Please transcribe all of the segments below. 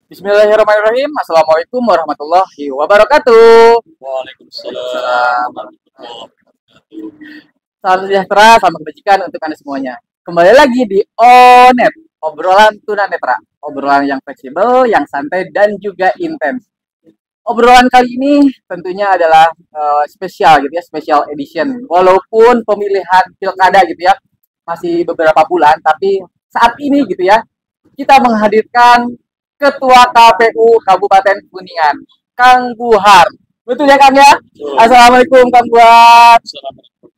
Bismillahirrahmanirrahim. Assalamualaikum warahmatullahi wabarakatuh. Waalaikumsalam warahmatullahi wabarakatuh. Salam sejahtera, salam kebajikan untuk Anda semuanya. Kembali lagi di Onet, obrolan tunanetra. Obrolan yang fleksibel, yang santai, dan juga intens. Obrolan kali ini tentunya adalah spesial gitu ya, special edition. Walaupun pemilihan pilkada gitu ya, masih beberapa bulan, tapi saat ini gitu ya, kita menghadirkan Ketua KPU Kabupaten Kuningan, Kang Buhar. Betul ya Kang ya? Betul. Assalamualaikum Kang Buhar. Assalamualaikum.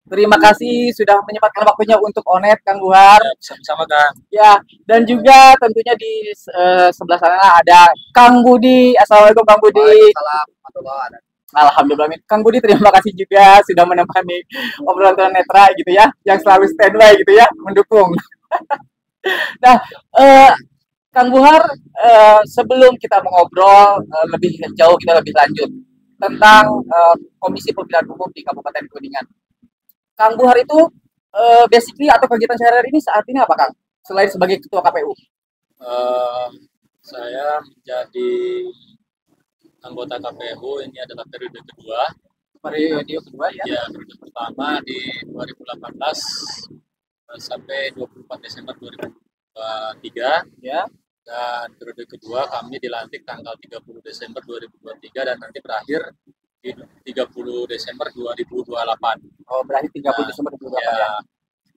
Terima kasih sudah menyempatkan waktunya untuk Onet Kang Buhar. Ya, sama-sama Kang. Ya, dan juga tentunya di sebelah sana ada Kang Budi. Assalamualaikum Kang Budi. Waalaikumsalam warahmatullahi wabarakatuh. Alhamdulillah. Kang Budi terima kasih juga sudah menemani obrolan tunanetra gitu ya, yang selalu standby gitu ya, mendukung. Nah, eh, Kang Buhar, sebelum kita mengobrol lebih jauh, kita lebih lanjut tentang Komisi Pemilihan Umum di Kabupaten Kuningan. Kang Buhar itu basically atau kegiatan sehari-hari ini saat ini apa Kang? Selain sebagai Ketua KPU. Eh, saya menjadi anggota KPU ini adalah periode kedua. Periode kedua ya. Ya, periode pertama di 2018 sampai 24 Desember 2023. Ya. Dan periode kedua kami dilantik tanggal 30 Desember 2023 dan nanti berakhir di 30 Desember 2028. Oh, berakhir 30 Desember 2028 ya.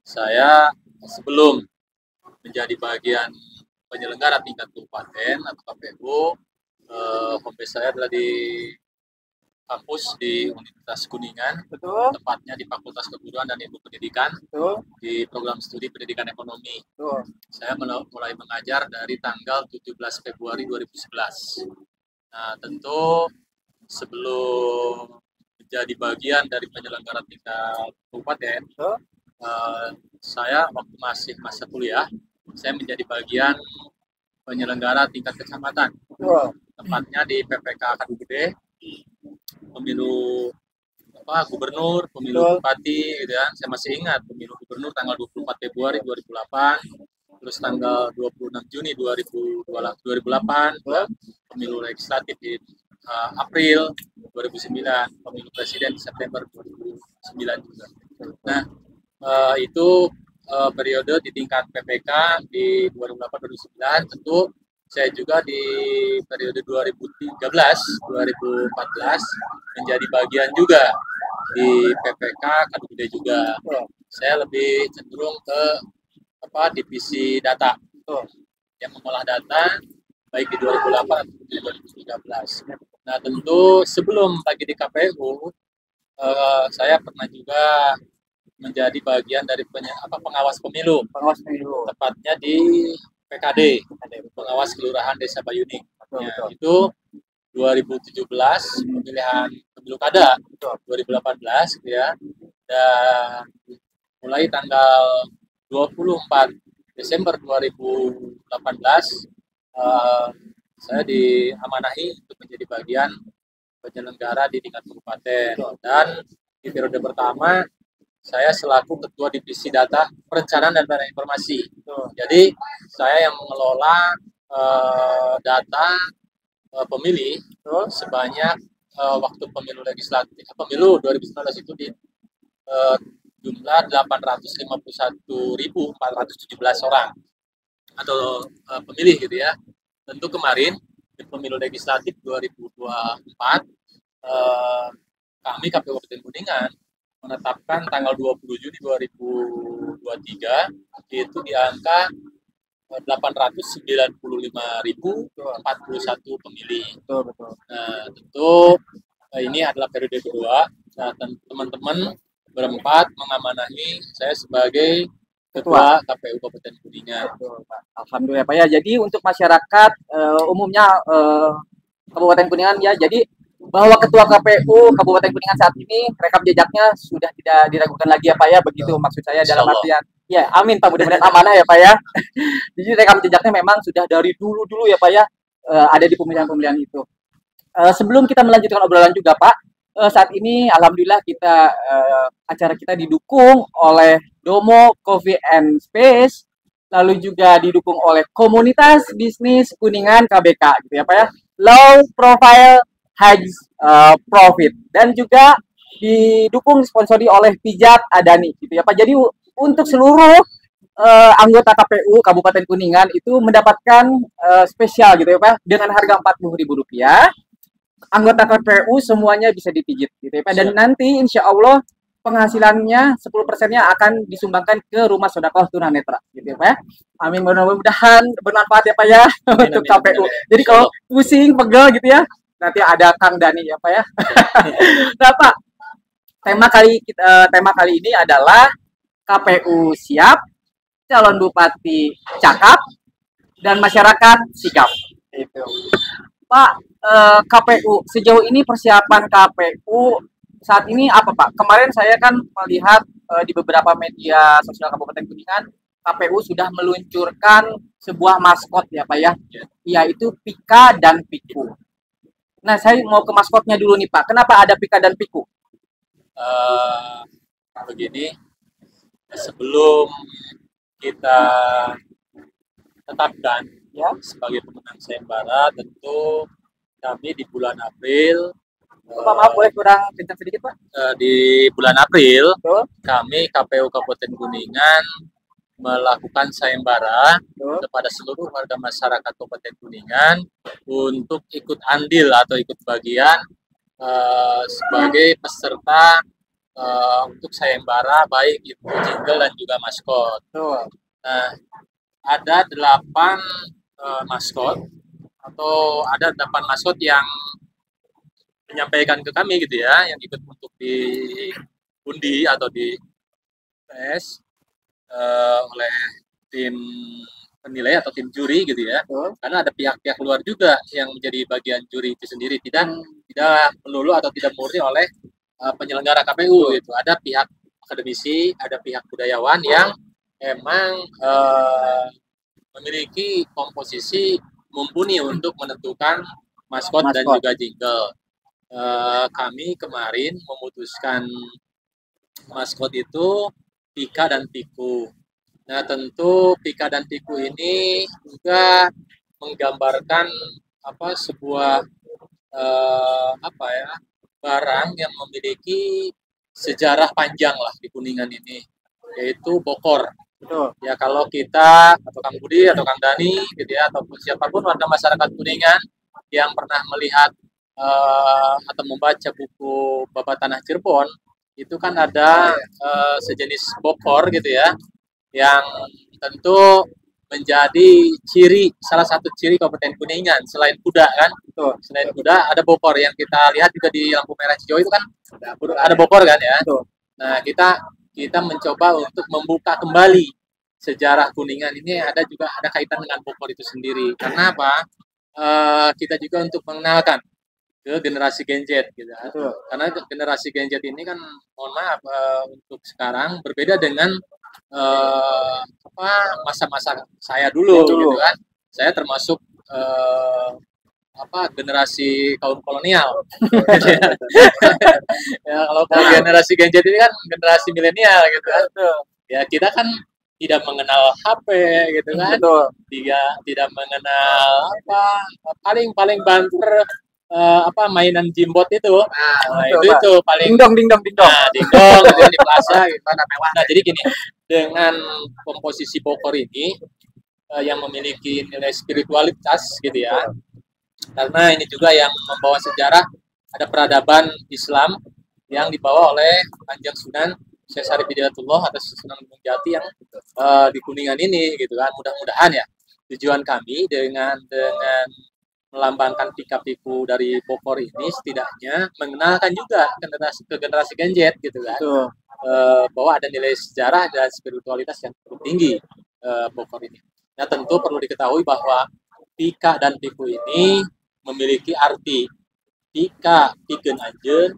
Saya sebelum menjadi bagian penyelenggara tingkat kabupaten atau KPU, home base saya adalah di kampus di Universitas Kuningan, Betul. tepatnya di Fakultas Keguruan dan Ilmu Pendidikan, Betul. di program studi pendidikan ekonomi. Betul. Saya mulai mengajar dari tanggal 17 Februari 2011. Nah, tentu sebelum menjadi bagian dari penyelenggara tingkat kabupaten, saya waktu masih masa kuliah, saya menjadi bagian penyelenggara tingkat kecamatan. Tepatnya di PPK Kadu Gede, pemilu gubernur, pemilu bupati gitu ya. Saya masih ingat pemilu gubernur tanggal 24 Februari 2008, terus tanggal 26 Juni 2008, pemilu legislatif di April 2009, pemilu presiden September 2009 juga. Nah, itu periode di tingkat PPK di 2008-2009. Tentu saya juga di periode 2013-2014 menjadi bagian juga di PPK Kadu Gede juga. Saya lebih cenderung ke divisi data, yang mengolah data baik di 2008 atau di 2013. Nah, tentu sebelum lagi di KPU, saya pernah juga menjadi bagian dari pengawas pemilu. Tepatnya di PKD, pengawas Kelurahan Desa Bayuni. Ya, itu 2017 pemilihan pemilu kada 2018 ya. Dan mulai tanggal 24 Desember 2018 saya diamanahi untuk menjadi bagian penyelenggara di tingkat kabupaten. Dan di periode pertama saya selaku Ketua Divisi Data Perencanaan dan Data Informasi. Jadi saya yang mengelola data pemilih sebanyak waktu pemilu legislatif, pemilu 2019 itu di jumlah 851.417 orang atau pemilih gitu ya. Tentu kemarin di pemilu legislatif 2024 kami KPU Kabupaten Kuningan menetapkan tanggal 20 Juni 2023 itu di angka 895.041 pemilih. Betul. Nah, tentu ini adalah periode kedua. Nah, teman-teman berempat mengamanahi saya sebagai Ketua KPU Kabupaten Kuningan. Alhamdulillah Pak ya. Jadi untuk masyarakat umumnya Kabupaten Kuningan ya, jadi bahwa Ketua KPU Kabupaten Kuningan saat ini rekam jejaknya sudah tidak diragukan lagi ya Pak ya, begitu maksud saya dalam artian ya, amin Pak, mudah-mudahan amanah ya Pak ya. Jadi rekam jejaknya memang sudah dari dulu ya Pak ya, ada di pemilihan-pemilihan itu. Sebelum kita melanjutkan obrolan juga Pak, saat ini alhamdulillah kita acara kita didukung oleh Domo Coffee and Space lalu juga didukung oleh komunitas bisnis Kuningan KBK gitu ya Pak ya, low profile high profit, dan juga didukung sponsori oleh Pijat Adani gitu ya Pak. Jadi untuk seluruh anggota KPU Kabupaten Kuningan itu mendapatkan spesial gitu ya Pak, dengan harga Rp40.000. Anggota KPU semuanya bisa dipijit gitu ya Pak. Dan nanti insya Allah penghasilannya 10%-nya akan disumbangkan ke Rumah Sedekah Tunanetra gitu ya Pak ya. Amin, mudah-mudahan bermanfaat ya Pak ya untuk KPU. Jadi kalau pusing, pegel gitu ya, nanti ada Kang Dani ya Pak ya. Nah Pak, tema kali ini adalah KPU siap, calon bupati cakap, dan masyarakat sigap. Itu. Pak, KPU sejauh ini persiapan KPU saat ini apa Pak? Kemarin saya kan melihat di beberapa media sosial Kabupaten Kuningan, KPU sudah meluncurkan sebuah maskot ya Pak ya, yaitu Pika dan Piku. Nah, saya mau ke maskotnya dulu nih Pak. Kenapa ada Pika dan Piku? Begini, sebelum kita tetapkan ya sebagai pemenang sayembara, tentu kami di bulan April, maaf boleh kurang kencang sedikit Pak? Di bulan April, kami KPU Kabupaten Kuningan melakukan sayembara kepada seluruh warga masyarakat Kabupaten Kuningan untuk ikut andil atau ikut bagian sebagai peserta untuk sayembara, baik itu jingle dan juga maskot. Nah, ada 8 maskot atau ada 8 maskot yang menyampaikan ke kami gitu ya, yang ikut untuk diundi atau di tes oleh tim penilai atau tim juri gitu ya. Karena ada pihak-pihak luar juga yang menjadi bagian juri itu sendiri, tidak melulu atau tidak murni oleh penyelenggara KPU gitu. Ada pihak akademisi, ada pihak budayawan yang emang memiliki komposisi mumpuni untuk menentukan maskot dan juga jingle. Kami kemarin memutuskan maskot itu Pika dan Piku. Nah, tentu Pika dan Piku ini juga menggambarkan sebuah barang yang memiliki sejarah panjang lah di Kuningan ini, yaitu bokor. Ya, kalau kita atau Kang Budi atau Kang Dani gitu ya, ataupun siapapun warga masyarakat Kuningan yang pernah melihat atau membaca buku Babat Tanah Cirebon, itu kan ada sejenis bokor gitu ya, yang tentu menjadi salah satu ciri Kabupaten Kuningan. Selain kuda kan, selain kuda ada bokor yang kita lihat juga di lampu merah hijau itu kan ada bokor kan ya. Nah, kita mencoba untuk membuka kembali sejarah Kuningan ini, ada kaitan dengan bokor itu sendiri. Karena apa? Kita juga untuk mengenalkan ke generasi Gen Z gitu. Karena generasi Gen Z ini kan, mohon maaf, untuk sekarang berbeda dengan masa-masa saya dulu gitu kan. Saya termasuk generasi kaum kolonial. Ya, kalau generasi Gen Z ini kan generasi milenial gitu kan. Ya, kita kan tidak mengenal HP gitu kan. Tidak mengenal paling banter mainan Jimbot itu. Itu paling dingdong. Nah, dingdong gitu di plaza gitu. Nah, jadi gini, dengan komposisi bokor ini yang memiliki nilai spiritualitas gitu ya. Karena ini juga yang membawa sejarah, ada peradaban Islam yang dibawa oleh Kanjeng Sunan Syekh Syarif Hidayatullah atas Sunan Gunung Jati yang di Kuningan ini gitu kan. Mudah-mudahan ya, tujuan kami dengan melambangkan Pika-Piku dari bokor ini setidaknya mengenalkan juga ke generasi Gen Z gitu kan. Bahwa ada nilai sejarah dan spiritualitas yang cukup tinggi bokor ini. Nah, tentu perlu diketahui bahwa Pika dan Piku ini memiliki arti. Pika pikeun anjeun,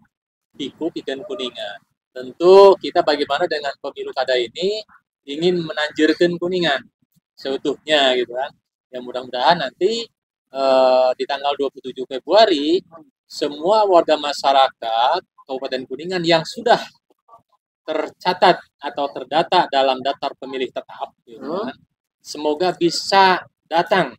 Piku pikeun Kuningan. Tentu kita bagaimana dengan pemilu kada ini ingin menanjurkan Kuningan seutuhnya gitu kan. Ya, mudah-mudahan nanti di tanggal 27 Februari semua warga masyarakat Kabupaten Kuningan yang sudah tercatat atau terdata dalam daftar pemilih tetap gitu kan, semoga bisa datang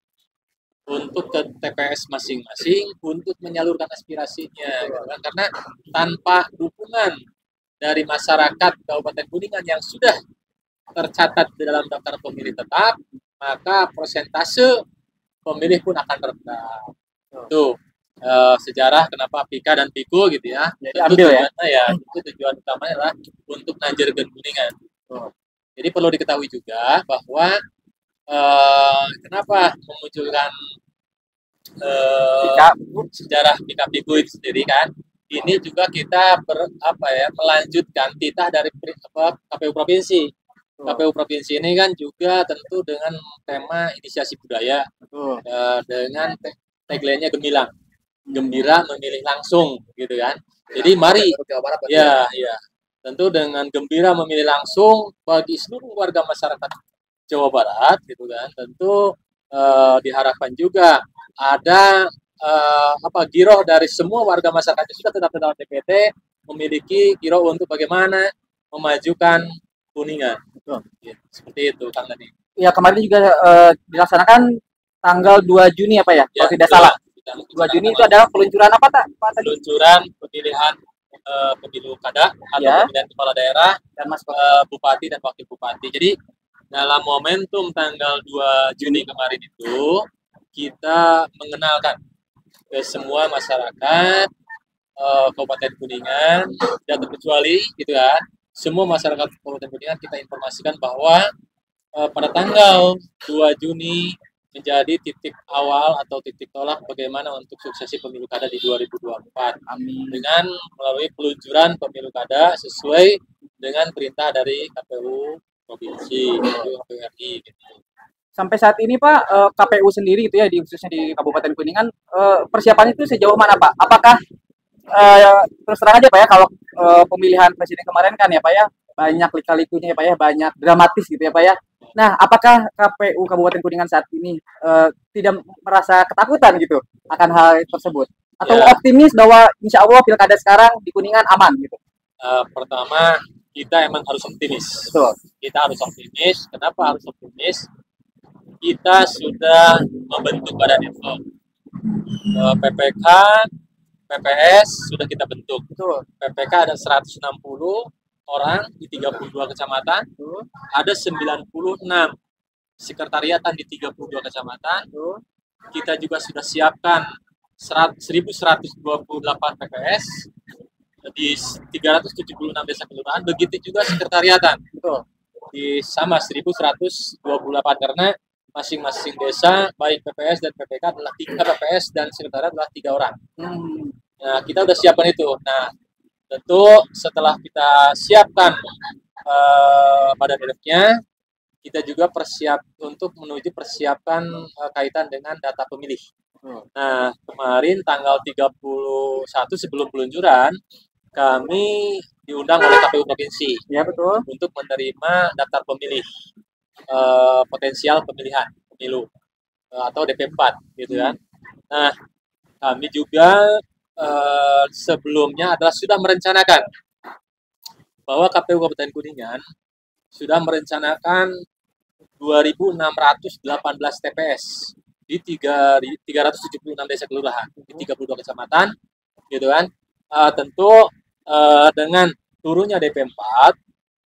untuk ke TPS masing-masing untuk menyalurkan aspirasinya, gitu kan? Karena tanpa dukungan dari masyarakat Kabupaten Kuningan yang sudah tercatat di dalam daftar pemilih tetap, maka persentase pemilih pun akan rendah. Tuh sejarah kenapa Pika dan Piku gitu ya. Jadi ambil ya. Itu tujuan utamanya adalah untuk nanjirkan Kuningan. Jadi perlu diketahui juga bahwa kenapa memunculkan sejarah Pika Piku itu sendiri kan. Ini juga kita melanjutkan titah dari KPU Provinsi. KPU Provinsi ini kan juga tentu dengan tema inisiasi budaya, dengan tagline-nya gemilang, gembira memilih langsung, gitu kan. Jadi mari, tentu dengan gembira memilih langsung bagi seluruh warga masyarakat Jawa Barat, gitu kan. Tentu diharapkan juga ada giroh dari semua warga masyarakat yang sudah tetap dalam DPT memiliki giroh untuk bagaimana memajukan Kuningan. Ya, seperti itu Kang Dani. Ya, kemarin juga dilaksanakan tanggal 2 Juni apa ya? Kalau tidak salah. 2 Juni itu adalah peluncuran apa tak? Peluncuran pemilihan pemilu kada atau pemilihan kepala daerah dan bupati dan wakil bupati. Jadi dalam momentum tanggal 2 Juni kemarin itu kita mengenalkan ke semua masyarakat Kabupaten Kuningan, tidak terkecuali gitu kan. Semua masyarakat Kabupaten Kuningan kita informasikan bahwa pada tanggal 2 Juni menjadi titik awal atau titik tolak bagaimana untuk suksesi pemilu kada di 2024. Amin. Dengan melalui peluncuran pemilu kada sesuai dengan perintah dari KPU Provinsi, KPU RI gitu. Sampai saat ini Pak, KPU sendiri itu ya, khususnya di Kabupaten Kuningan, persiapannya itu sejauh mana Pak? Apakah terus terang aja Pak ya, kalau pemilihan presiden kemarin kan ya Pak ya, banyak lika-likunya ya Pak ya, banyak dramatis gitu ya Pak ya. Nah, apakah KPU Kabupaten Kuningan saat ini tidak merasa ketakutan gitu akan hal tersebut? Atau optimis bahwa insya Allah pilkada sekarang di Kuningan aman gitu? Pertama, kita emang harus optimis. Betul. Kita harus optimis. Kenapa harus optimis? Kita sudah membentuk badan info. PPK, PPS sudah kita bentuk. Betul. PPK ada 160 orang di 32 kecamatan. Betul. Ada 96 sekretariatan di 32 kecamatan. Betul. Kita juga sudah siapkan 1.128 PPS di 376 desa kelurahan. Begitu juga sekretariatan. Betul. Di sama 1.128 karena masing-masing desa baik PPS dan PPK adalah 3 PPS dan sekretariat adalah 3 orang. Nah, kita udah siapkan itu. Nah, tentu setelah kita siapkan badan elefnya, kita juga untuk menuju persiapan kaitan dengan data pemilih. Nah, kemarin tanggal 31 sebelum peluncuran, kami diundang oleh KPU Provinsi. Ya, betul. Untuk menerima daftar pemilih potensial pemilihan pemilu atau DP4 gitu kan. Nah, kami juga sebelumnya adalah sudah merencanakan bahwa KPU Kabupaten Kuningan sudah merencanakan 2.618 TPS di 376 desa kelurahan di 32 kecamatan gitu kan. Tentu dengan turunnya DP4,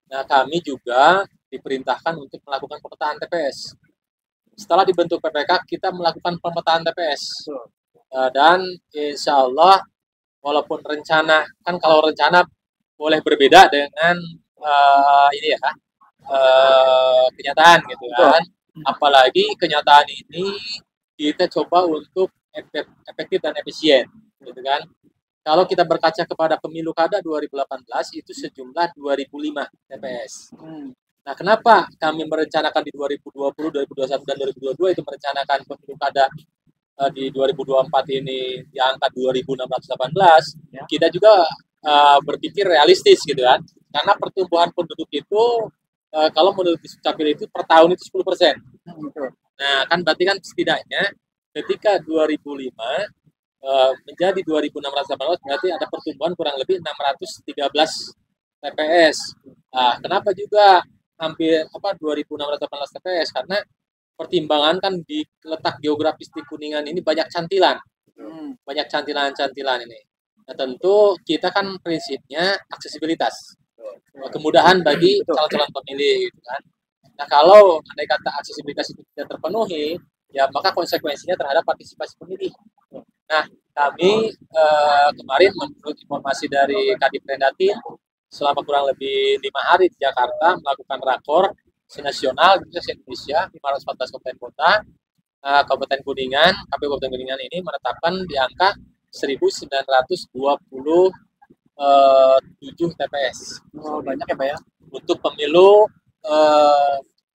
nah kami juga diperintahkan untuk melakukan pemetaan TPS. Setelah dibentuk PPK, kita melakukan pemetaan TPS. Dan insya Allah, walaupun rencana, kan kalau rencana boleh berbeda dengan kenyataan gitu kan. Apalagi kenyataan ini kita coba untuk efektif dan efisien gitu kan. Kalau kita berkaca kepada pemilu kada 2018 itu sejumlah 2005 TPS. Nah, kenapa kami merencanakan di 2020, 2021, dan 2022 itu merencanakan pemilu kada di 2024 ini di angka 2.618? Ya. Kita juga berpikir realistis gitu kan. Karena pertumbuhan penduduk itu kalau menurut Dukcapil itu per tahun itu 10%. Nah, kan berarti kan setidaknya ketika 2005 menjadi 2.618 berarti ada pertumbuhan kurang lebih 613 TPS. Nah, kenapa juga hampir 2.618 TPS? Karena pertimbangan kan di letak geografis di Kuningan ini banyak cantilan. Banyak cantilan-cantilan ini. Nah, tentu kita kan prinsipnya aksesibilitas. Kemudahan bagi calon-calon pemilih gitu kan. Nah, kalau andai kata aksesibilitas itu tidak terpenuhi, ya maka konsekuensinya terhadap partisipasi pemilih. Nah, kami kemarin menurut informasi dari Kadip Rendatin selama kurang lebih 5 hari di Jakarta melakukan rakor senasional di Indonesia 514 kabupaten kota. Kabupaten Kuningan, KPU Kabupaten Kuningan ini menetapkan di angka 1927 TPS. Oh, banyak ya Pak ya. Untuk pemilu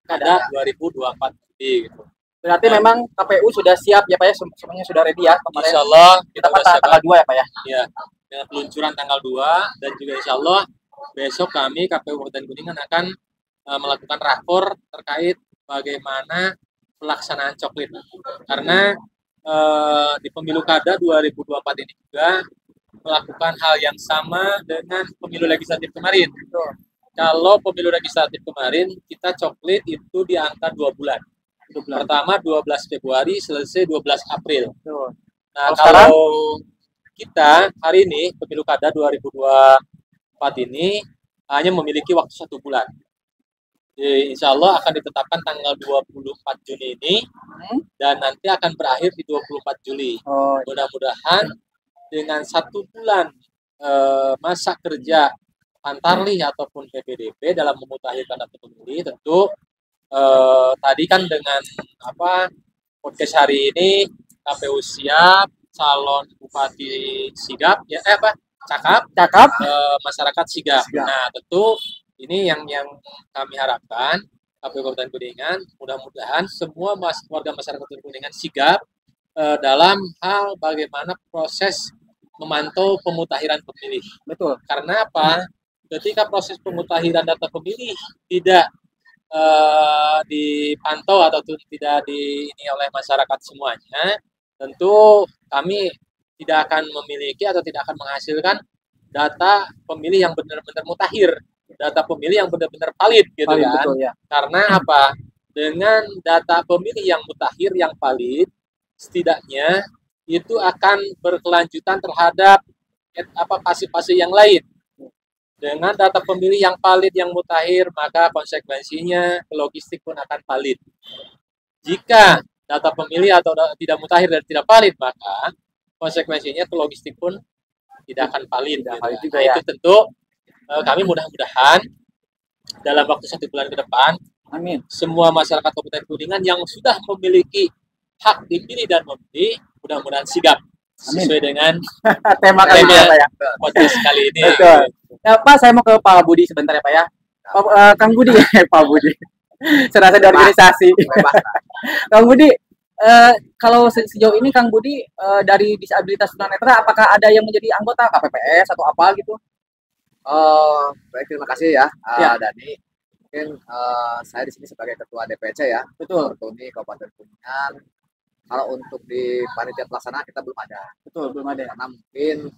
kada 2024 ini gitu. Berarti memang KPU sudah siap ya Pak ya, semuanya sudah ready ya kemarin. Insya Allah kita tanggal 2 ya Pak ya. Ya, dengan peluncuran tanggal 2 dan juga insya Allah besok kami KPU Kabupaten Kuningan akan melakukan rakor terkait bagaimana pelaksanaan coklit. Karena di pemilu kada 2024 ini juga melakukan hal yang sama dengan pemilu legislatif kemarin. Kalau pemilu legislatif kemarin kita coklit itu di angka 2 bulan. Pertama 12 Februari selesai 12 April. Nah, kalau kita hari ini pemilu kada 2024 ini hanya memiliki waktu 1 bulan. Insya Allah akan ditetapkan tanggal 24 Juni ini dan nanti akan berakhir di 24 Juli. Mudah-mudahan dengan 1 bulan masa kerja Pantarlih ataupun PPDB dalam memutakhirkan daftar pemilih, tentu tadi kan dengan podcast hari ini KPU siap, calon bupati sigap, cakap, masyarakat sigap. Nah, tentu ini yang kami harapkan KPU Kabupaten Kuningan, mudah-mudahan semua warga masyarakat Kabupaten Kuningan sigap dalam hal bagaimana proses memantau pemutakhiran pemilih. Betul. Karena apa? Ketika proses pemutakhiran data pemilih tidak dipantau atau tidak ini oleh masyarakat semuanya, tentu kami tidak akan memiliki atau tidak akan menghasilkan data pemilih yang benar-benar mutakhir, data pemilih yang benar-benar valid gitu kan. Betul, ya. Karena apa? Dengan data pemilih yang mutakhir yang valid, setidaknya itu akan berkelanjutan terhadap fase-fase yang lain. Dengan data pemilih yang valid yang mutakhir, maka konsekuensinya logistik pun akan valid. Jika data pemilih atau tidak mutakhir dan tidak valid, maka konsekuensinya logistik pun tidak akan valid. Juga, ya. Itu tentu kami mudah-mudahan dalam waktu 1 bulan ke depan, amin, semua masyarakat Kabupaten Kuningan yang sudah memiliki hak dipilih dan memilih, mudah-mudahan sigap sesuai dengan tema kali ini ya podcast kali ini. Betul. Ya, Pak, saya mau ke Pak Budi sebentar ya Pak ya. Kang Budi Pak Budi. Serasa di organisasi. Kang Budi, kalau sejauh ini Kang Budi dari disabilitas tunanetra, apakah ada yang menjadi anggota KPPS atau apa gitu? Baik, terima kasih ya, Dani. Mungkin saya di sini sebagai ketua DPC ya. Betul. Tony Kabupaten Kuningan. Kalau untuk di panitia pelaksana kita belum ada. Betul, belum ada. Karena mungkin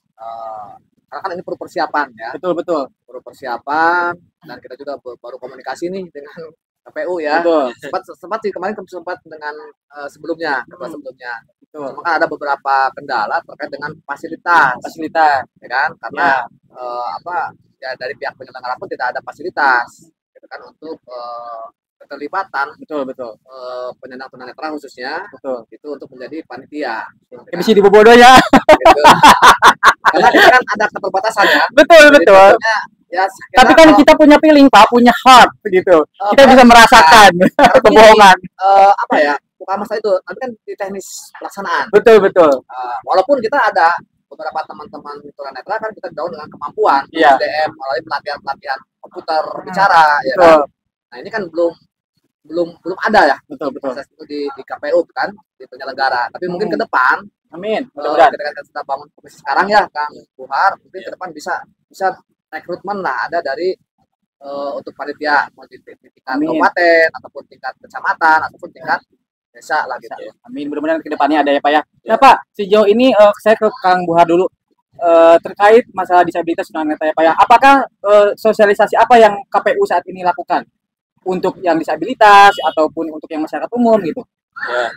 karena kan ini perlu persiapan ya. Betul. Perlu persiapan dan kita juga baru komunikasi nih dengan KPU ya. Betul. Sempat sih kemarin sempat dengan sebelumnya, sebelumnya. Betul. Cuma kan ada beberapa kendala terkait dengan fasilitas, ya kan? Karena ya dari pihak penyelenggara pun tidak ada fasilitas, gitu kan, untuk keterlibatan penyandang tunanetra khususnya, itu untuk menjadi panitia. Ya, bisa dibobodo ya. Gitu. Karena kita kan ada keterbatasan ya. Betul. Ya, tapi kan kita punya feeling Pak, punya heart gitu. Kita bisa merasakan kebohongan. Bukan masalah itu, tapi kan di teknis pelaksanaan. Betul. Walaupun kita ada beberapa teman-teman tunanetra kan kita gaul dengan kemampuan SDM melalui pelatihan komputer bicara, ya kan. Nah, ini kan belum ada ya. Betul. Proses itu di KPU kan, di penyelenggara. Tapi mungkin ke depan, amin. Ketika kita bangun komisi sekarang ya, Kang Buhar, mungkin ke depan bisa rekrutmen lah ada dari untuk panitia mau di tingkat kabupaten ataupun tingkat kecamatan ataupun tingkat desa lah gitu. Amin. Mudah-mudahan ke depannya ada ya Pak ya. Nah Pak, sejauh ini saya ke Kang Buhar dulu terkait masalah disabilitas tunanetra ya Pak ya. Apakah sosialisasi apa yang KPU saat ini lakukan? untuk yang disabilitas ataupun untuk yang masyarakat umum gitu? Ya,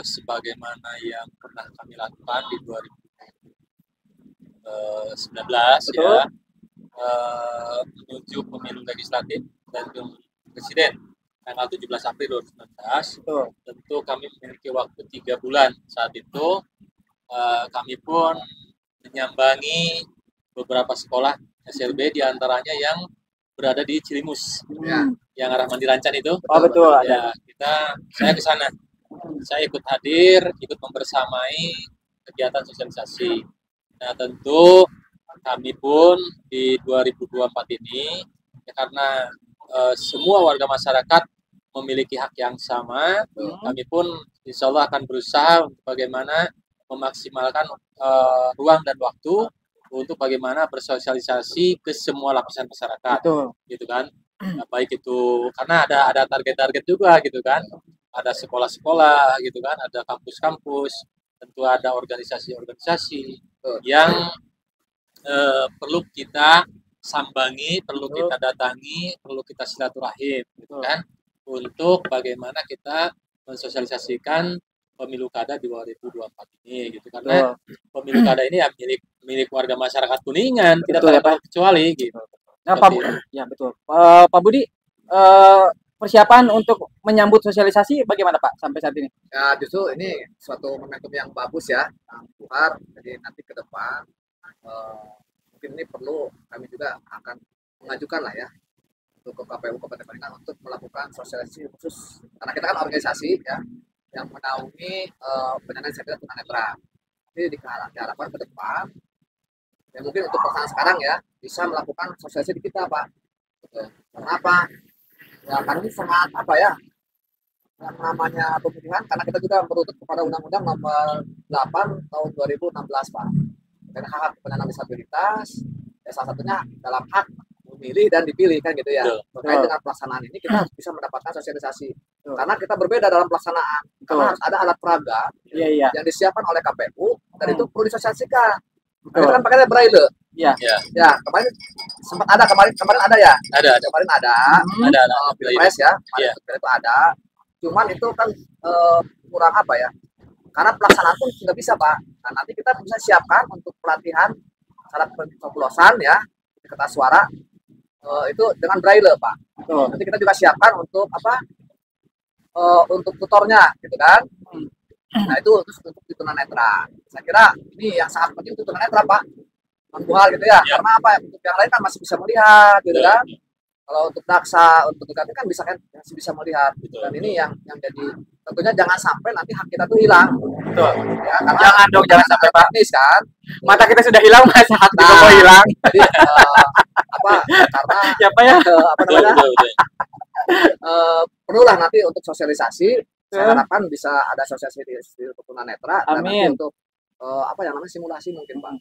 sebagaimana yang pernah kami lakukan di 2019 Betul. ya, menuju pemilu legislatif dan pemilu presiden tanggal 17 April 2019. Betul. Tentu kami memiliki waktu 3 bulan. Saat itu kami pun menyambangi beberapa sekolah SLB, diantaranya yang berada di Cilimus, yang arah Mandi Rancan itu. Oh betul. Ya, saya ke sana. Saya ikut hadir, ikut membersamai kegiatan sosialisasi. Nah, tentu kami pun di 2024 ini, ya, karena semua warga masyarakat memiliki hak yang sama, kami pun insya Allah akan berusaha untuk bagaimana memaksimalkan ruang dan waktu untuk bagaimana bersosialisasi ke semua lapisan masyarakat. Betul. Gitu kan. Nah, baik itu karena ada target-target juga gitu kan. Ada sekolah-sekolah gitu kan, ada kampus-kampus, tentu ada organisasi-organisasi yang perlu kita sambangi, perlu kita datangi, perlu kita silaturahim gitu kan, untuk bagaimana kita mensosialisasikan pemilu kada di 2024 ini gitu, karena pemilu kada ini ya milik warga masyarakat Kuningan, tidak terkecuali gitu. Nah, Pak ya betul. Pak Budi, persiapan untuk menyambut sosialisasi bagaimana Pak sampai saat ini? Ya justru ini suatu momentum yang bagus ya, Buhar. Jadi nanti ke depan mungkin ini perlu kami juga akan mengajukan lah ya untuk ke KPU Kabupaten Kuningan untuk melakukan sosialisasi khusus, karena kita kan organisasi ya yang menaungi penyandang disabilitas tunanetra. Jadi diharapkan ke depan ya mungkin untuk pelaksanaan sekarang ya bisa melakukan sosialisasi di kita Pak. Karena apa? Ya karena ini sangat apa ya, yang namanya pemilihan, karena kita juga merujuk kepada Undang-Undang Nomor 8 Tahun 2016 Pak. Karena hak penyandang disabilitas ya salah satunya dalam hak memilih dan dipilih kan gitu ya. Terkait dengan pelaksanaan ini kita harus bisa mendapatkan sosialisasi. Karena kita berbeda dalam pelaksanaan. Karena harus ada alat peraga yang disiapkan oleh KPU dan itu perlu disosialisasikan. Kita kan pakai braille. Iya. Ya, kemarin sempat ada kemarin ada ya. Kemarin ada. Pilpres ya. Kemarin itu ada. Cuman itu kan kurang apa ya? Karena pelaksanaan pun sudah bisa Pak. Nah nanti kita bisa siapkan untuk pelatihan syarat pencoblosan ya di kertas suara itu dengan braille Pak. Nanti kita juga siapkan untuk apa? Untuk tutornya gitu kan. Nah itu untuk tunanetra. Saya kira ini yang sangat penting untuk tunanetra Pak. Buhal gitu ya. Karena apa? Untuk yang lain kan masih bisa melihat gitu kan. Kalau untuk daksa, untuk tugas kan masih bisa melihat. Dan ini yang jadi tentunya jangan sampai nanti hak kita tuh hilang. Betul. Ya, karena jangan sampai praktis kan. Mata kita sudah hilang, masa hak kita mau hilang. Jadi karena siapa ya? Perlulah nanti untuk sosialisasi. Saya harapkan bisa ada sosialisasi untuk tunanetra dan nanti untuk simulasi mungkin Pak.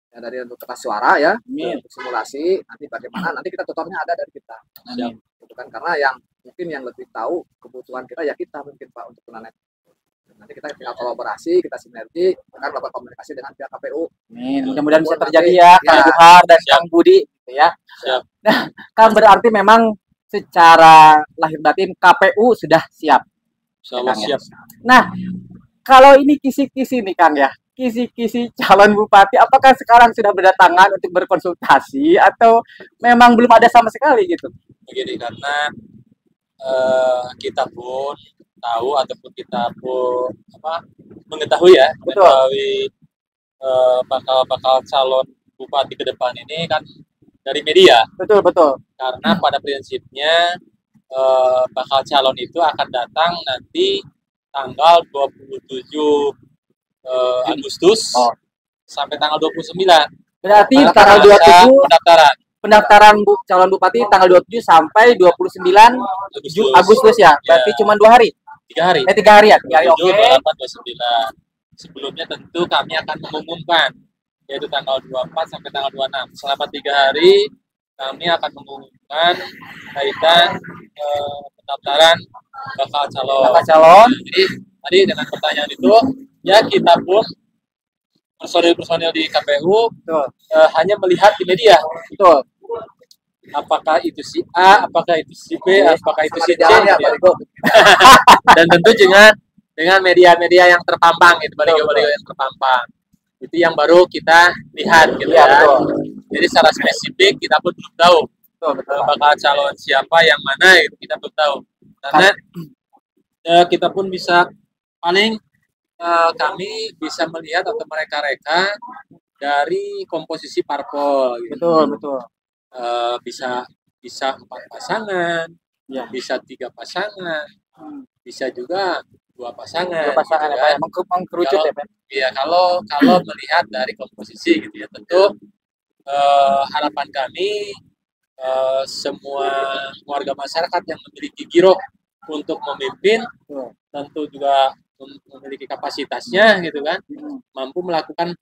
Ya dari untuk kertas suara ya, untuk simulasi nanti bagaimana, nanti kita tutornya ada dari kita. Gitu kan, karena yang mungkin yang lebih tahu kebutuhan kita ya kita mungkin Pak untuk tunanetra. Nanti kita tinggal kolaborasi, kita sinergi, akan melakukan komunikasi dengan pihak KPU. Mudah-mudahan bisa terjadi ya, Kang Buhar dan Kang Budi gitu ya. Nah, kan berarti memang secara lahir batin KPU sudah siap. Siap. Nah, kalau ini kisi-kisi nih Kang ya, kisi-kisi calon bupati, apakah sekarang sudah berdatangan untuk berkonsultasi atau memang belum ada sama sekali gitu? Begini, karena kita pun tahu ataupun kita pun mengetahui ya, mengetahui bakal calon bupati ke depan ini kan dari media. Betul. Karena pada prinsipnya bakal calon itu akan datang nanti tanggal 27 Agustus sampai tanggal 29. Berarti tanggal 27 pendaftaran calon bupati tanggal 27 sampai 29 Agustus ya. Berarti cuma 2 hari. 3 hari. 3 hari ya. 3 hari. Oke. 29. Sebelumnya tentu kami akan mengumumkan yaitu tanggal 24 sampai tanggal 26. Selama 3 hari kami akan mengumumkan kaitan pendaftaran bakal calon. Jadi tadi dengan pertanyaan itu ya kita pun personil di KPU hanya melihat di media. Betul. apakah itu si A, apakah itu si B, apakah itu si C, jalan ya, gitu ya. Dan tentu dengan media-media yang terpampang gitu, baligo-baligo yang terpampang. Itu yang baru kita lihat gitu ya. Jadi secara spesifik kita pun belum tahu bakal calon siapa yang mana itu kita belum tahu. Karena kita pun bisa paling kami bisa melihat atau mereka-reka dari komposisi parpol gitu. Betul. Bisa 4 pasangan, ya. Bisa 3 pasangan, bisa juga 2 pasangan. 2 pasangan gitu ya, mengkerucut ya, Pak. Iya, kalau melihat dari komposisi gitu ya, tentu harapan kami semua warga masyarakat yang memiliki giroh untuk memimpin tentu juga memiliki kapasitasnya gitu kan, mampu melakukan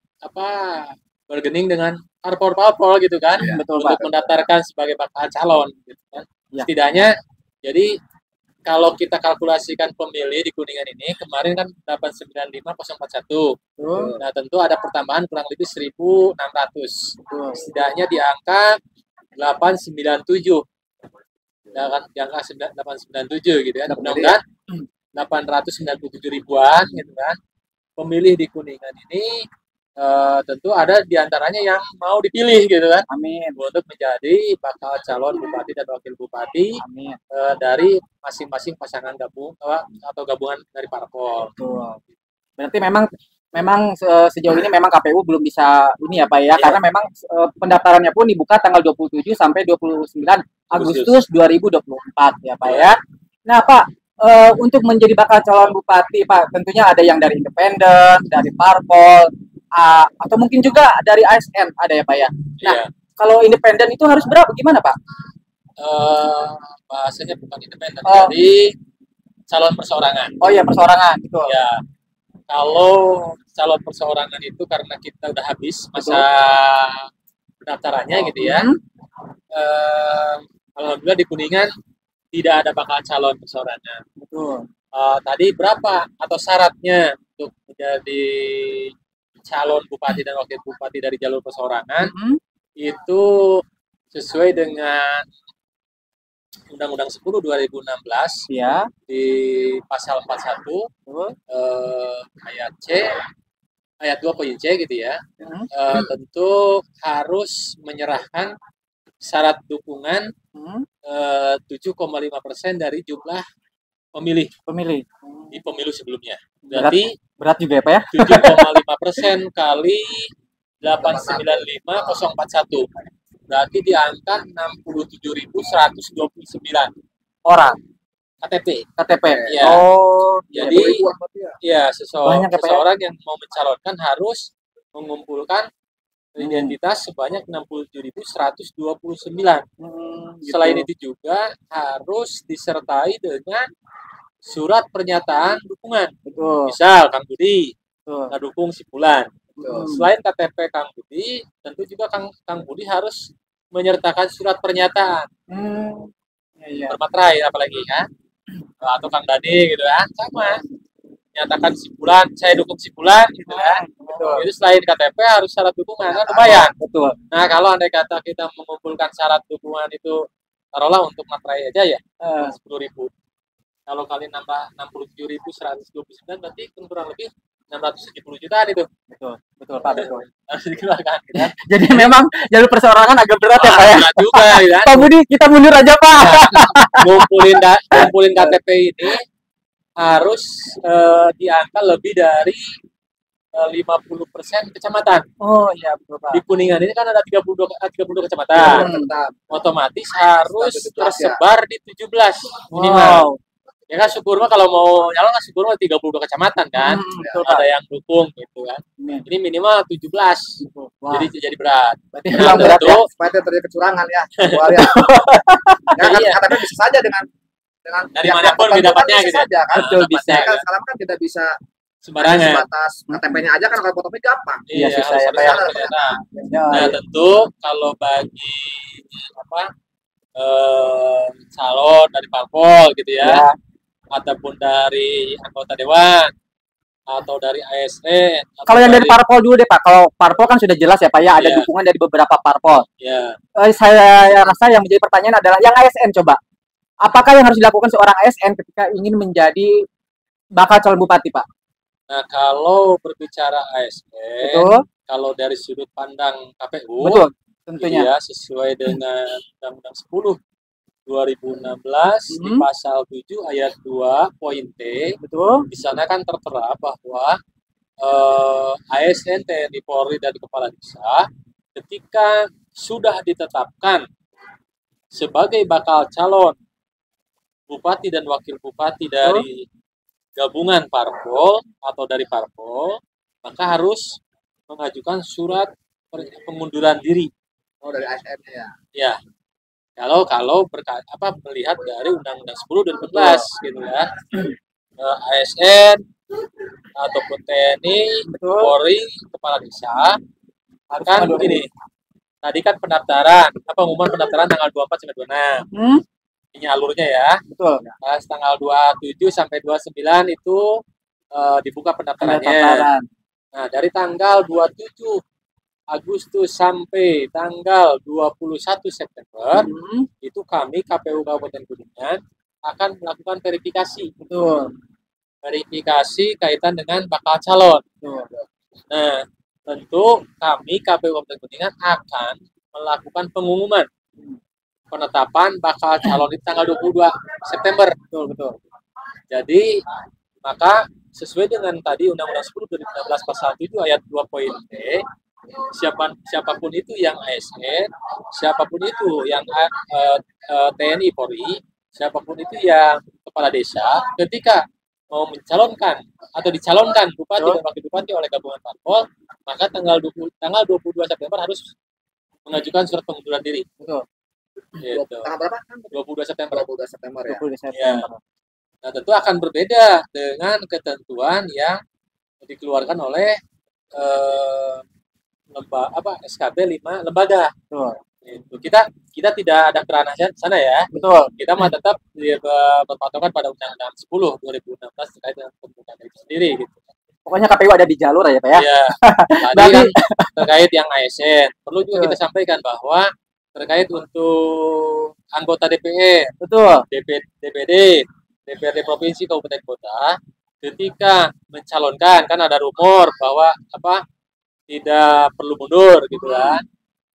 bargaining dengan parpol gitu kan, betul, untuk Pak. mendaftarkan sebagai bakal calon gitu kan. Setidaknya jadi kalau kita kalkulasikan pemilih di Kuningan ini kemarin kan 895.041. Nah, tentu ada pertambahan kurang lebih 1.600. Setidaknya di angka 897. Nah, kan di angka 897 gitu ya. Mudah-mudahan 897 ribuan gitu kan. Pemilih di Kuningan ini tentu ada diantaranya yang mau dipilih gitu kan. Amin. Untuk menjadi bakal calon bupati dan wakil bupati. Amin. Dari masing-masing pasangan atau gabungan dari parpol. Berarti memang sejauh ini memang KPU belum bisa ini ya Pak ya, karena memang pendaftarannya pun dibuka tanggal 27 sampai 29 Agustus 2024 ya Pak ya. Nah Pak, untuk menjadi bakal calon bupati Pak, tentunya ada yang dari independen, dari parpol, atau mungkin juga dari ASN ada ya Pak ya. Nah, kalau independen itu harus berapa? Gimana Pak? Bahasanya bukan independen, jadi calon perseorangan. Oh iya, perseorangan gitu. Ya, kalau calon perseorangan itu karena kita udah habis masa pendaftarannya gitu ya. Alhamdulillah di Kuningan tidak ada bakal calon perseorangan. Betul. Tadi berapa atau syaratnya untuk menjadi calon bupati dan wakil bupati dari jalur perseorangan itu sesuai dengan Undang-Undang 10 2016 ya, di pasal 41 ayat C, ayat 2 poin C gitu ya. Tentu harus menyerahkan syarat dukungan 7,5% dari jumlah pemilih di pemilu sebelumnya. Berarti berat juga ya Pak ya. 7,5% kali 895.041. Berarti di angka 67.129 orang KTP. Ya. Oh, jadi ya seseorang yang mau mencalonkan harus mengumpulkan identitas sebanyak 67.129. Gitu. Selain itu juga harus disertai dengan surat pernyataan dukungan. Betul. Misal Kang Budi dukung si Fulan. Selain KTP Kang Budi, tentu juga Kang Budi harus menyertakan surat pernyataan. Bermaterai apalagi kan? Atau Kang Dade gitu kan, sama. Menyatakan si Fulan, saya dukung si Fulan gitu kan. Jadi selain KTP harus syarat dukungan kan lumayan. Betul. Nah, kalau andai kata kita mengumpulkan syarat dukungan itu taruhlah untuk materai aja ya, 10.000. Kalau kali nambah 67.129 berarti kurang lebih 670 jutaan itu. Betul Pak, betul. Harus dikeluarkan gitu kan. Jadi memang jalur perseorangan agak berat ya Pak ya. Berat juga gitu kan. Pak Budi, kita mundur aja Pak. Ngumpulin KTP ini harus di angka lebih dari 50% kecamatan. Oh iya betul Pak. Di Kuningan ini kan ada 32 kecamatan. Otomatis harus tersebar di 17 minimal. Wow. Ya kan syukur mah kalau mau nyalon kan syukur mah 32 kecamatan kan. Ada yang dukung gitu kan. Ini minimal 17. Jadi berat. Berarti berat ya, supaya terjadi kecurangan ya. Karena bisa saja dengan dari manapun didapatnya gitu. Saja kan. Betul bisa. Kan sekarang kan tidak bisa sembarangan. Sebatas KTP-nya aja kan, kalau fotonya gampang. Iya susah ya Pak ya. Nah, tentu kalau bagi calon dari parpol gitu ya. Ataupun dari anggota dewan atau dari ASN. Kalau yang dari parpol dulu deh Pak. Kalau parpol kan sudah jelas ya Pak ya, ada Iya. dukungan dari beberapa parpol. Ya, Saya rasa yang menjadi pertanyaan adalah yang ASN coba. Apakah yang harus dilakukan seorang ASN ketika ingin menjadi bakal calon bupati Pak? nah kalau berbicara ASN, Betul, kalau dari sudut pandang KPU, betul, gitu tentunya. ya, sesuai dengan Undang-Undang 10 2016 di pasal 7 ayat 2 poin T, Betul. di sana kan tertera bahwa ASN, TNI, Polri, dan Kepala Desa ketika sudah ditetapkan sebagai bakal calon bupati dan wakil bupati dari gabungan parpol atau dari parpol, maka harus mengajukan surat pengunduran diri. Oh, dari ASN ya. Ya, kalau melihat dari Undang-Undang 10 2014 gitu ya. ASN ataupun TNI, Polri, Kepala Desa akan begini. Tadi kan pengumuman pendaftaran tanggal 24 sampai 26. Ini alurnya ya. Betul. Nah, tanggal 27 sampai 29 itu dibuka pendaftarannya. Nah, dari tanggal 27 Agustus sampai tanggal 21 September itu kami KPU Kabupaten Kuningan akan melakukan verifikasi. Betul. Verifikasi kaitan dengan bakal calon. Betul. Nah, tentu kami KPU Kabupaten Kuningan akan melakukan pengumuman penetapan bakal calon di tanggal 22 September. Betul. Jadi, maka sesuai dengan tadi Undang-Undang 10 2016 pasal 7 ayat 2 poin T, siapapun itu yang ASN, siapapun itu yang TNI Polri, siapapun itu yang kepala desa, ketika mau mencalonkan atau dicalonkan bupati dan wakil bupati oleh gabungan parpol, maka tanggal 22 September harus mengajukan surat pengunduran diri. Betul. Gitu. Tanggal berapa? 22 September. 22 September ya. 22 September. Ya. Nah, tentu akan berbeda dengan ketentuan yang dikeluarkan oleh SKB 5 lembaga. Betul. Itu kita tidak ada kerana sana ya. Betul. Kita mah tetap berpatokan pada Undang-Undang 10 2016 terkait dengan pembukaan itu sendiri gitu. Pokoknya KPU ada di jalur ya Pak ya. Iya. Tadi kan terkait yang ASN, perlu juga kita sampaikan bahwa terkait untuk anggota DPR, betul, DPD, DPRD provinsi kabupaten kota, ketika mencalonkan kan ada rumor bahwa tidak perlu mundur gitu kan.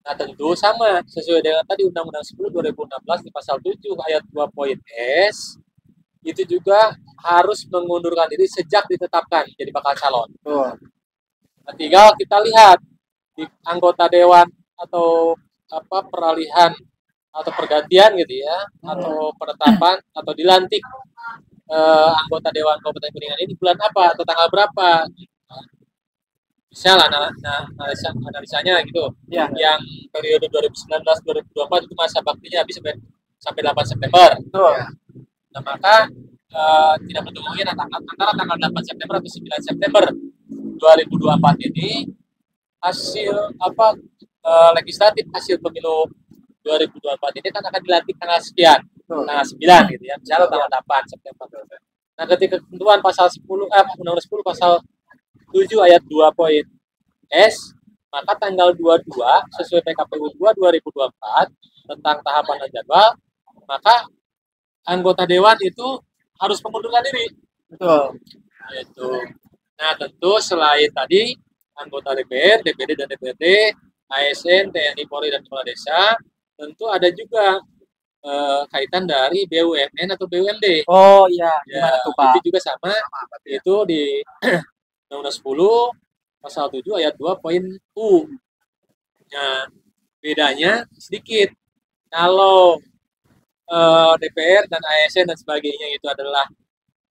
Nah, tentu sama sesuai dengan tadi Undang-Undang 10 2016 di pasal 7 ayat 2 poin S, itu juga harus mengundurkan diri sejak ditetapkan jadi bakal calon. Nah, tinggal kita lihat di anggota dewan atau peralihan atau pergantian gitu ya, atau penetapan atau dilantik anggota dewan Kabupaten Kuningan ini bulan apa atau tanggal berapa. Misal analisanya gitu. Ya. Yang periode 2019-2024 itu masa baktinya habis sampai 8 September. Ya. Nah, maka tidak betul mungkin antara tanggal 8 September atau 9 September 2024 ini hasil legislatif hasil pemilu 2024 ini kan akan dilantik tanggal sekian, tanggal 9 gitu ya, misalnya tanggal 8 September. Nah, ketika ketentuan pasal 10 Undang-Undang 10 pasal 7 ayat 2 poin S, maka tanggal 22 sesuai PKPU 2 2024 tentang tahapan dan jadwal, maka anggota dewan itu harus mengundurkan diri. Betul. Itu. Nah, tentu selain tadi anggota DPR, DPD dan DPRD, ASN, TNI, Polri, dan Kepala Desa, tentu ada juga kaitan dari BUMN atau BUMD. Oh iya, gimana tuh Pak? Itu juga sama, itu di Undang-Undang 10 pasal 7 ayat 2 poin U. Nah, bedanya sedikit. Kalau DPR dan ASN dan sebagainya itu adalah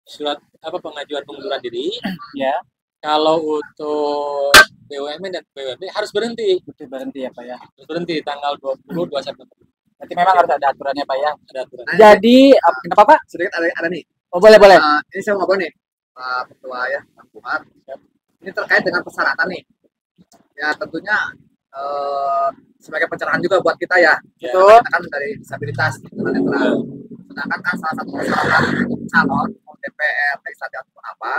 surat pengajuan pengunduran diri, ya. Kalau untuk BUMN dan BUMD harus berhenti. Berhenti ya Pak ya. Harus berhenti tanggal 22 September. Berarti memang harus ada aturannya Pak ya. Ada aturan. Jadi kenapa Pak? Sedikit ada nih. Oh boleh. Ini saya mau ngobrol nih Pak Ketua ya, Bang Kumar. Ini terkait dengan persyaratan nih. Ya tentunya sebagai pencerahan juga buat kita ya. Betul. Kita kan dari disabilitas tunanetra. Sedangkan kan salah satu persyaratan calon DPR legislatif ataupun apa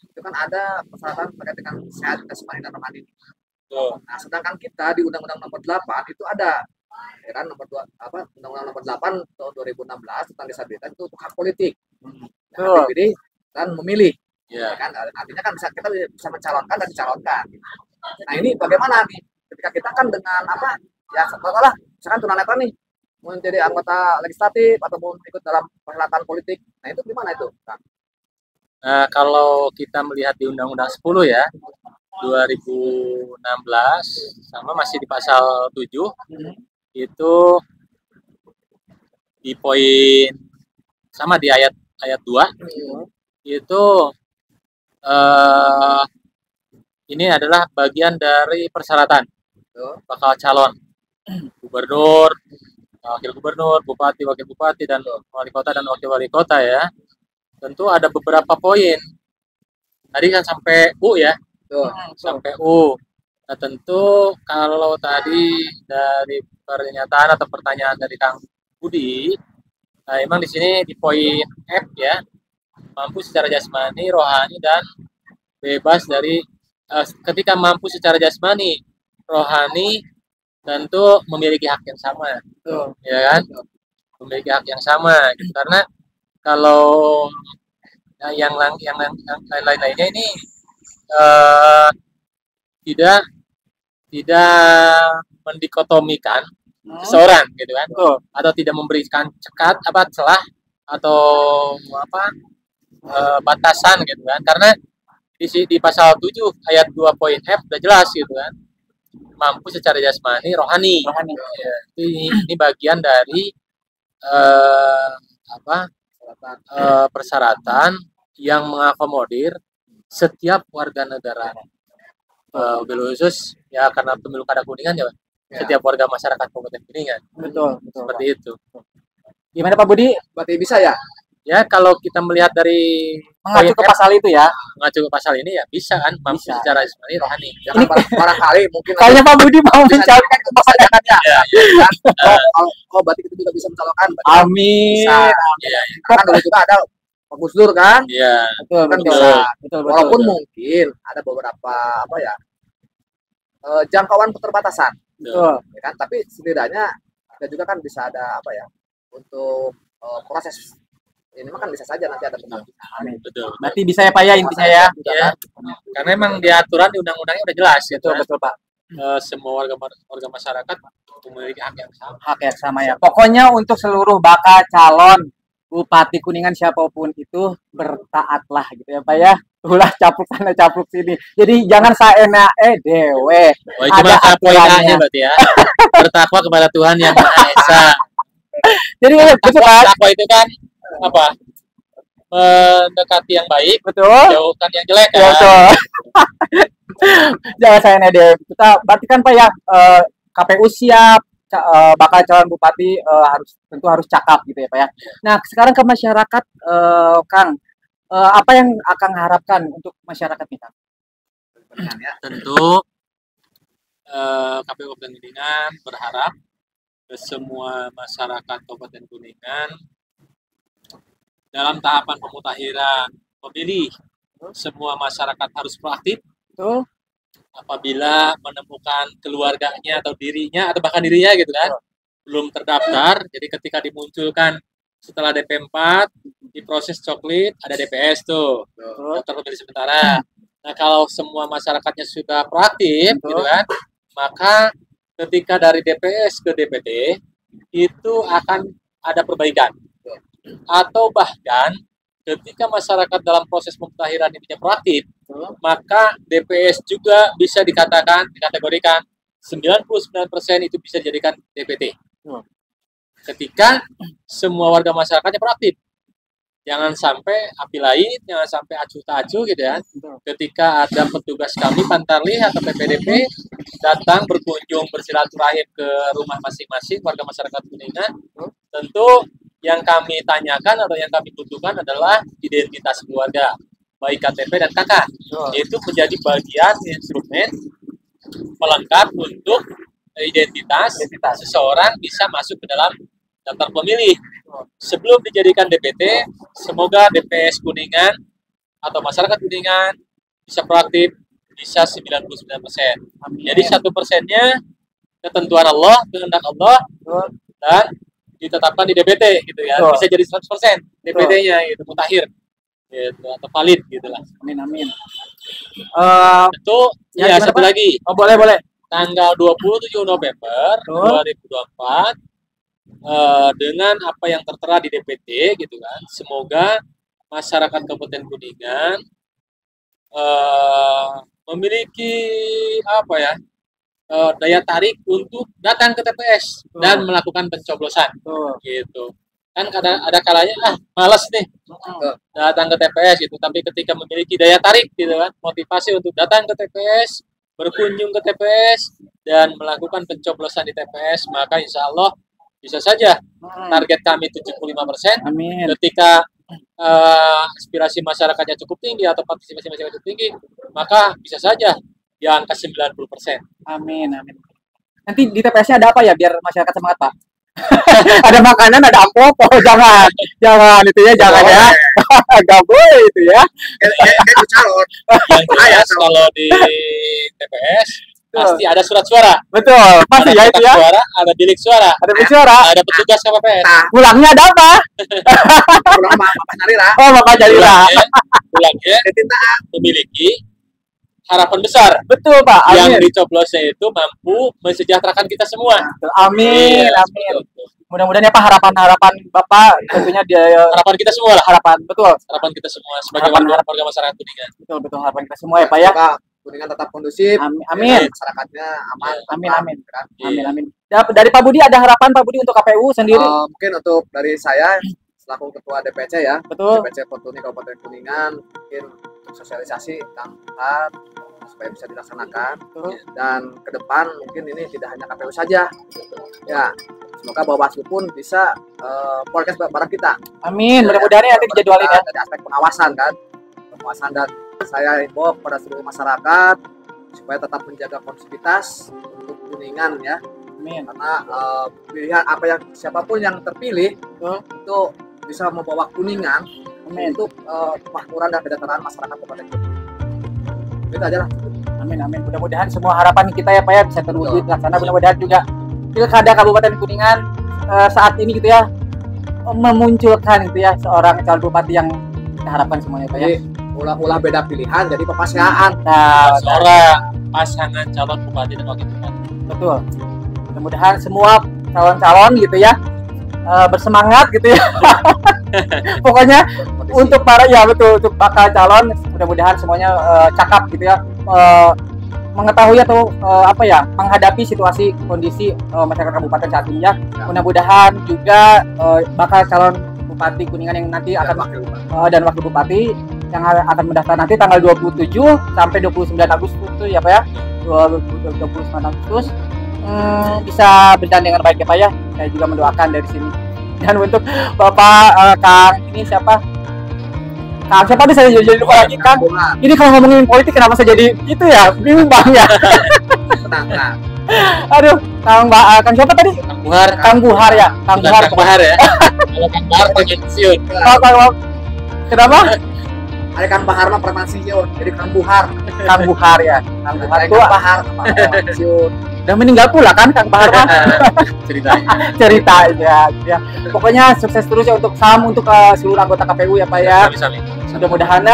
itu kan ada persyaratan terkait dengan sehat, jasmani dan rohani. Nah, sedangkan kita di Undang-Undang Nomor 8 itu ada, ya kan, Undang-Undang Nomor 8 tahun 2016 tentang disabilitas itu untuk hak politik. Hak dipilih dan memilih. Ya kan, artinya kan kita bisa mencalonkan dan dicalonkan. Nah, ini bagaimana nih? Ketika kita kan dengan ya setelah misalkan tunanetra nih mau menjadi anggota legislatif atau mau ikut dalam perhelatan politik, nah itu gimana itu? Nah, kalau kita melihat di Undang-Undang 10 ya, 2016 sama masih di pasal 7 itu di poin sama di ayat 2 itu ini adalah bagian dari persyaratan bakal calon gubernur, wakil gubernur, bupati, wakil bupati, dan wali kota dan wakil wali kota ya. Tentu ada beberapa poin. Tadi kan sampai U ya, sampai U. Nah, tentu kalau tadi dari pernyataan atau pertanyaan dari Kang Budi, nah, emang di sini di poin F ya, mampu secara jasmani, rohani, dan bebas dari ketika mampu secara jasmani, rohani, tentu memiliki hak yang sama, ya kan? Memiliki hak yang sama, gitu. Karena kalau yang lain-lainnya ini tidak mendikotomikan seseorang, gitu kan? Atau tidak memberikan celah atau batasan, gitu kan? Karena di pasal 7 ayat 2 poin F udah jelas, gitu kan, mampu secara jasmani, rohani. Ya, ini bagian dari persyaratan yang mengakomodir setiap warga negara. Mobil khusus ya karena pemilu kada Kuningan ya, setiap warga masyarakat Kabupaten Kuningan. Betul. Seperti itu. Gimana Pak Budi? Berarti bisa ya? Ya, kalau kita melihat dari mengacu ke pasal itu ya, mengacu ke pasal ini ya bisa kan, mampu secara jasmani, rohani. Ini barangkali mungkin kayaknya Pak Budi mau mencalonkan ke pasal ya. Berarti kita juga bisa mencalonkan. Amin. Kan dulu juga ada Pak Gus Dur kan? Iya. Betul. Walaupun mungkin ada beberapa jangkauan keterbatasan. Ya kan? Tapi setidaknya kita juga kan bisa ada untuk proses ini mah kan bisa saja nanti ada pendampingan. Betul. Berarti bisa ya Pak ya intinya ya. Karena memang di aturan di undang-undangnya udah jelas gitu. Betul Pak. Semua warga masyarakat memiliki hak yang sama. Hak yang sama ya. Pokoknya untuk seluruh bakal calon Bupati Kuningan siapapun itu bertaatlah gitu ya Pak ya. Ulah capluk sana capluk sini. Jadi jangan saenake dewe. Ada aturannya berarti ya. Bertakwa kepada Tuhan yang Maha Esa. Jadi betul Pak. Takwa itu kan mendekati yang baik, jauhkan yang jelek kan. Betul. Jangan saya deh. Kita berarti kan Pak ya, KPU siap, bakal calon bupati tentu harus cakap gitu ya Pak ya. Nah sekarang ke masyarakat, Kang, apa yang akan harapkan untuk masyarakat kita? Tentu KPU Kabupaten Kuningan berharap ke semua masyarakat Kabupaten Kuningan dalam tahapan pemutahiran pemilih, semua masyarakat harus proaktif. Apabila menemukan keluarganya atau dirinya atau bahkan dirinya gitu kan belum terdaftar, jadi ketika dimunculkan setelah DP4 di proses coklit ada DPS tuh, daftar pemilih sementara. Nah kalau semua masyarakatnya sudah proaktif gitu kan, maka ketika dari DPS ke DPT itu akan ada perbaikan. Atau bahkan ketika masyarakat dalam proses pemutahiran ini proaktif, maka DPS juga bisa dikategorikan 99% itu bisa dijadikan DPT. Ketika semua warga masyarakatnya proaktif. Jangan sampai api lain, jangan sampai acuh tak acuh gitu ya. Ketika ada petugas kami Pantarlih atau PPDP datang berkunjung bersilaturahim ke rumah masing-masing warga masyarakat Kuningan, tentu yang kami tanyakan atau yang kami butuhkan adalah identitas keluarga, baik KTP dan KK. Itu menjadi bagian instrumen pelengkap untuk identitas seseorang bisa masuk ke dalam daftar pemilih. Sebelum dijadikan DPT, semoga DPS Kuningan atau masyarakat Kuningan bisa proaktif, bisa 99%. Jadi 1%-nya ketentuan Allah, kehendak Allah, dan ditetapkan di DPT gitu ya. Bisa jadi 100% DPT-nya gitu, mutakhir gitu, atau valid gitu lah. Amin. Itu ya satu lagi. Oh, boleh. Tanggal 27 November 2024 dengan apa yang tertera di DPT gitu kan. Semoga masyarakat Kabupaten Kuningan memiliki apa ya? Daya tarik untuk datang ke TPS dan melakukan pencoblosan gitu kan. Ada kalanya malas nih datang ke TPS gitu, tapi ketika memiliki daya tarik gitu kan, motivasi untuk datang ke TPS, berkunjung ke TPS dan melakukan pencoblosan di TPS, maka insya Allah bisa saja target kami 75%. Amin. Ketika aspirasi masyarakatnya cukup tinggi atau partisipasi masyarakat cukup tinggi, maka bisa saja di angka 90%. Amin. Nanti di TPS-nya ada apa ya biar masyarakat semangat, Pak? Ada makanan, ada amplop. Oh, jangan itu ya, jangan ya. Gak boleh itu ya. Itu calon. Yang jelas kalau di TPS pasti ada surat suara. Betul, pasti ya itu ya. Suara, ada bilik suara. Ada bilik suara. Ada petugas KPPS. Pulangnya ada apa? Pulang Bapak Narira. Oh, Bapak Narira. Pulangnya memiliki harapan besar. Betul, Pak. Amin. Yang dicoblosnya itu mampu mensejahterakan kita semua. Amin. Mudah-mudahan ya Pak, harapan Bapak tentunya dia harapan kita semua lah. Betul. Harapan kita semua sebagai warga masyarakat Kuningan. Betul, harapan kita semua ya Pak ya. Kuningan tetap kondusif. Amin. Masyarakatnya aman. Amin. Dari Pak Budi ada harapan Pak Budi untuk KPU sendiri? Mungkin untuk dari saya selaku ketua DPC ya. Betul. DPC Fortuni Kabupaten Kuningan, mungkin untuk sosialisasi tentang supaya bisa dilaksanakan. Dan ke depan mungkin ini tidak hanya KPU saja. Ya, semoga Bawaslu pun bisa podcast bareng kita. Amin. Mudah-mudahan nanti dijadwalin ya. Dari aspek pengawasan kan. Dan saya himbau kepada seluruh masyarakat supaya tetap menjaga kondusivitas untuk Kuningan ya. Amin. Karena pilihan siapapun yang terpilih itu bisa membawa Kuningan untuk kemakmuran dan kesejahteraan masyarakat Kabupaten Kuningan. Itu aja lah. Amin. Mudah-mudahan semua harapan kita ya Pak ya bisa terwujud laksana. Mudah-mudahan juga Pilkada Kabupaten Kuningan saat ini gitu ya memunculkan gitu ya seorang calon bupati yang kita harapkan semuanya Pak ya. Ulah beda pilihan jadi pepasangan. Seorang pasangan calon bupati dan wakil bupati. Betul. Mudah-mudahan semua calon-calon gitu ya bersemangat gitu ya. Pokoknya untuk untuk bakal calon mudah-mudahan semuanya cakap gitu ya, mengetahui atau menghadapi situasi kondisi masyarakat kabupaten saat ini ya. Mudah-mudahan juga bakal calon bupati Kuningan yang nanti akan dan wakil bupati yang akan mendaftar nanti tanggal 27 sampai 29 Agustus itu ya Pak ya. 29 Agustus bisa berjalan dengan baik ya Pak ya. Saya juga mendoakan dari sini. Dan untuk Bapak Kang ini siapa? Kang siapa nih, saya jadi lupa lagi Kang. Ini kalau ngomongin politik kenapa saya jadi itu ya? Bingung Bang ya. Tenang. Aduh, Kang siapa tadi? Kang Buhar ya. Kang Buhar ya. Kalau Kang Buhar pensiun. Kenapa? Ada Kang Bahar mah pensiun, jadi Kang Buhar. Kang Buhar ya. Kang Buhar itu pensiun. Udah meninggal pula kan Kang Bahar mah. Ceritanya ya. Pokoknya sukses terus ya untuk seluruh anggota KPU ya Pak ya. Mudah-mudahan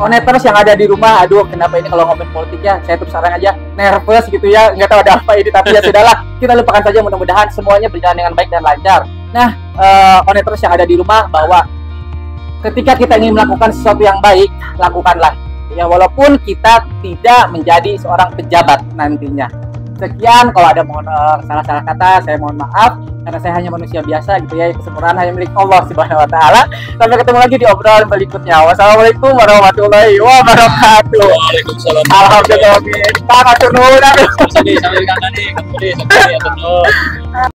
Oneters yang ada di rumah, aduh kenapa ini kalau ngomongin politik ya, saya terus sarang aja nervous gitu ya, nggak tahu ada apa ini, tapi ya sudahlah, kita lupakan saja. Mudah-mudahan semuanya berjalan dengan baik dan lancar. Nah, Oneters yang ada di rumah, bahwa ketika kita ingin melakukan sesuatu yang baik, lakukanlah ya, walaupun kita tidak menjadi seorang pejabat nantinya. Sekian, kalau ada salah-salah kata, saya mohon maaf karena saya hanya manusia biasa gitu ya. Kesempurnaan hanya milik Allah Subhanahu wa taala. Sampai ketemu lagi di obrolan berikutnya. Wassalamualaikum warahmatullahi wabarakatuh. Waalaikumsalam. Alhamdulillah. Pak Atunun. Sampai